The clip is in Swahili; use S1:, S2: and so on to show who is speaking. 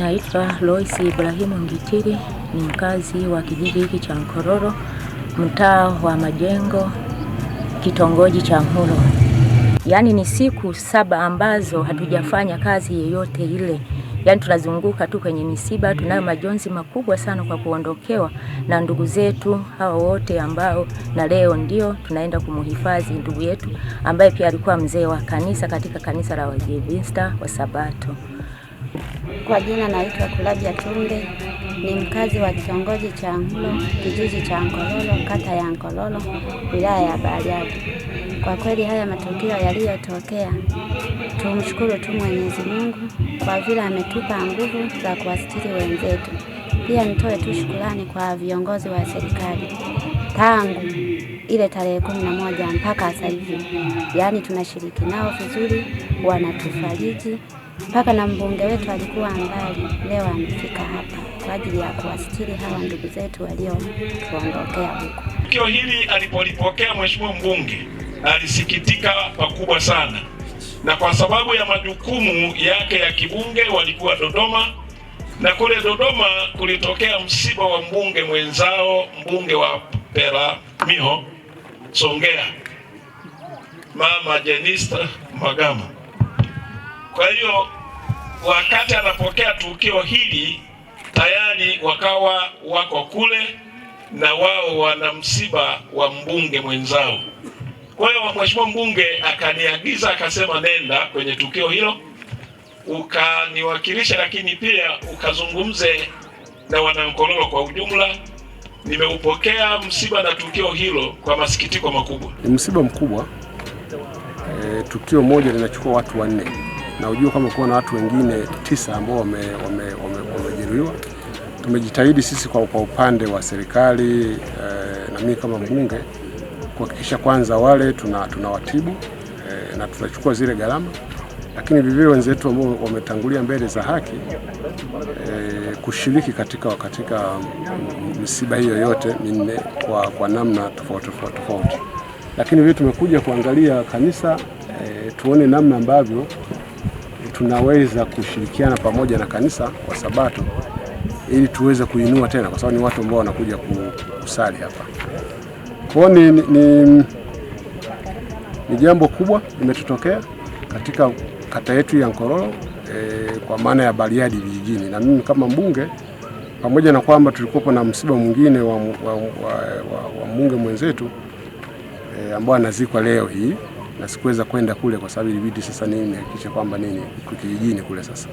S1: Naitwa Loisi Ibrahimu Ngitiri, ni mkazi wa kijiji hiki cha Nkololo, mtaa wa Majengo, kitongoji cha Mhulo. Yaani ni siku 7 ambazo hatujafanya kazi yoyote ile. Yaani tunazunguka tu kwenye misiba. Tunayo majonzi makubwa sana kwa kuondokewa na ndugu zetu hao wote ambao na leo ndio tunaenda kumuhifadhi ndugu yetu ambaye pia alikuwa mzee wa kanisa katika kanisa la Waadventista wa Sabato.
S2: Kwa jina naitwa Kulabia Tunde, ni mkazi wa kitongoji cha Mhulo, kijiji cha Nkololo, kata ya Nkololo, wilaya ya Bariadi. Kwa kweli haya matukio yaliyotokea, tumshukuru tu Mwenyezi Mungu kwa vile ametupa nguvu za kuwasitiri wenzetu. Pia nitoe tu shukrani kwa viongozi wa serikali tangu ile tarehe 11 mpaka sasa hivi. Yaani tunashiriki nao vizuri, wanatufariji. Mpaka na mbunge wetu alikuwa mbali, leo amefika hapa kwa ajili ya kuwasitiri hawa ndugu zetu waliotuondokea huko.
S3: Tukio hili alipolipokea mheshimiwa mbunge alisikitika pakubwa sana, na kwa sababu ya majukumu yake ya kibunge walikuwa Dodoma, na kule Dodoma kulitokea msiba wa mbunge mwenzao, mbunge wa Peramiho Songea, Mama Jenista Magama. Kwa hiyo wakati anapokea tukio hili tayari wakawa wako kule na wao wana msiba wa mbunge mwenzao. Kwa hiyo mheshimiwa mbunge akaniagiza akasema, nenda kwenye tukio hilo ukaniwakilisha, lakini pia ukazungumze na Wanankololo kwa ujumla. Nimeupokea msiba na tukio hilo kwa masikitiko makubwa.
S4: Ni msiba mkubwa. Tukio moja linachukua watu 4. Na ujue kama kuna watu wengine 9 ambao wamejeruhiwa. Tumejitahidi sisi kwa upande wa serikali na mimi kama mbunge kuhakikisha kwanza wale tunawatibu na tunachukua zile gharama, lakini vivyo wenzetu ambao wametangulia mbele za haki kushiriki katika misiba hiyo yote minne kwa namna tofauti. Lakini vile tumekuja kuangalia kanisa tuone namna ambavyo tunaweza kushirikiana pamoja na kanisa kwa Sabato ili tuweze kuinua tena, kwa sababu ni watu ambao wanakuja kusali hapa. Kwa ni jambo kubwa limetutokea katika kata yetu ya Nkololo kwa maana ya Bariadi vijijini, na mimi kama mbunge, pamoja na kwamba tulikuwa na msiba mwingine wa mbunge mwenzetu ambao anazikwa leo hii, na sikuweza kwenda kule kwa sababu ilibidi sasa nihakikisha kwamba kijijini kule sasa.